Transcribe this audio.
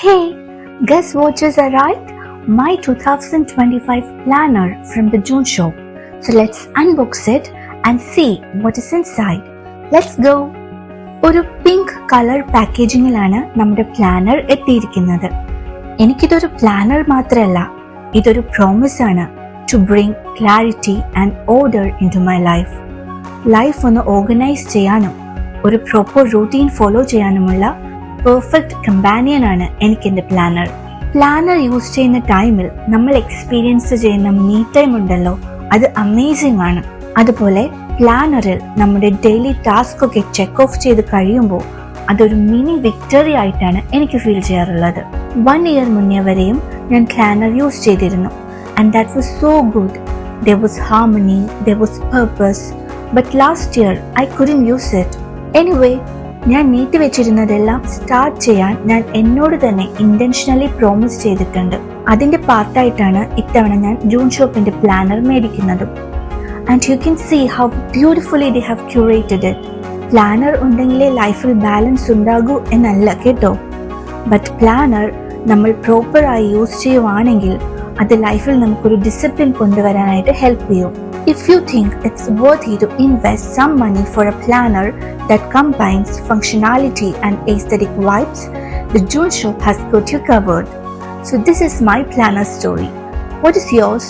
Hey, guess what just arrived? My 2025 planner from the June shop. So let's unbox it and see what is inside. Let's go. ഒരു pink colour പാക്കേജിങ്ങിലാണ് നമ്മുടെ planner എത്തിയിരിക്കുന്നത്. എനിക്കിതൊരു planner മാത്രമല്ല, ഇതൊരു promise ആണ് to bring clarity and order into my life. Life ഒന്ന് organise ചെയ്യാനും ഒരു പ്രോപ്പർ റൂട്ടീൻ ഫോളോ ചെയ്യാനുമുള്ള പെർഫെക്റ്റ് കമ്പാനിയൻ ആണ് എനിക്ക് എൻ്റെ പ്ലാനർ. പ്ലാനർ യൂസ് ചെയ്യുന്ന ടൈമിൽ നമ്മൾ എക്സ്പീരിയൻസ് ചെയ്യുന്ന മീ ടൈം ഉണ്ടല്ലോ, അത് അമേസിംഗ് ആണ്. അതുപോലെ പ്ലാനറിൽ നമ്മുടെ ഡെയിലി ടാസ്ക് ഒക്കെ ചെക്ക് ഓഫ് ചെയ്ത് കഴിയുമ്പോൾ അതൊരു മിനി വിക്ടറി ആയിട്ടാണ് എനിക്ക് ഫീൽ ചെയ്യാറുള്ളത്. 1 year മുന്നേ വരെയും ഞാൻ പ്ലാനർ യൂസ് ചെയ്തിരുന്നു and that was so good. There was harmony, there was purpose. But last year I couldn't use it. Anyway, ഞാൻ നീട്ടി വെച്ചിരുന്നതെല്ലാം സ്റ്റാർട്ട് ചെയ്യാൻ ഞാൻ എന്നോട് തന്നെ ഇന്റൻഷനലി പ്രോമിസ് ചെയ്തിട്ടുണ്ട്. അതിന്റെ പാർട്ടായിട്ടാണ് ഇത്തവണ ഞാൻ ജൂൺ ഷോപ്പിന്റെ പ്ലാനർ മേടിക്കുന്നതും. And you can see how beautifully they have curated it. Planner ഉണ്ടെങ്കിലേ ലൈഫിൽ ബാലൻസ് ഉണ്ടാകൂ എന്നല്ല കേട്ടോ, ബട്ട് പ്ലാനർ നമ്മൾ പ്രോപ്പറായി യൂസ് ചെയ്യുവാണെങ്കിൽ അത് ലൈഫിൽ നമുക്കൊരു ഡിസിപ്ലിൻ കൊണ്ടുവരാനായിട്ട് ഹെൽപ്പ് ചെയ്യും. If you think it's worthy to invest some money for a planner that combines functionality and aesthetic vibes, the June shop has got you covered. So this is my planner story. What is yours?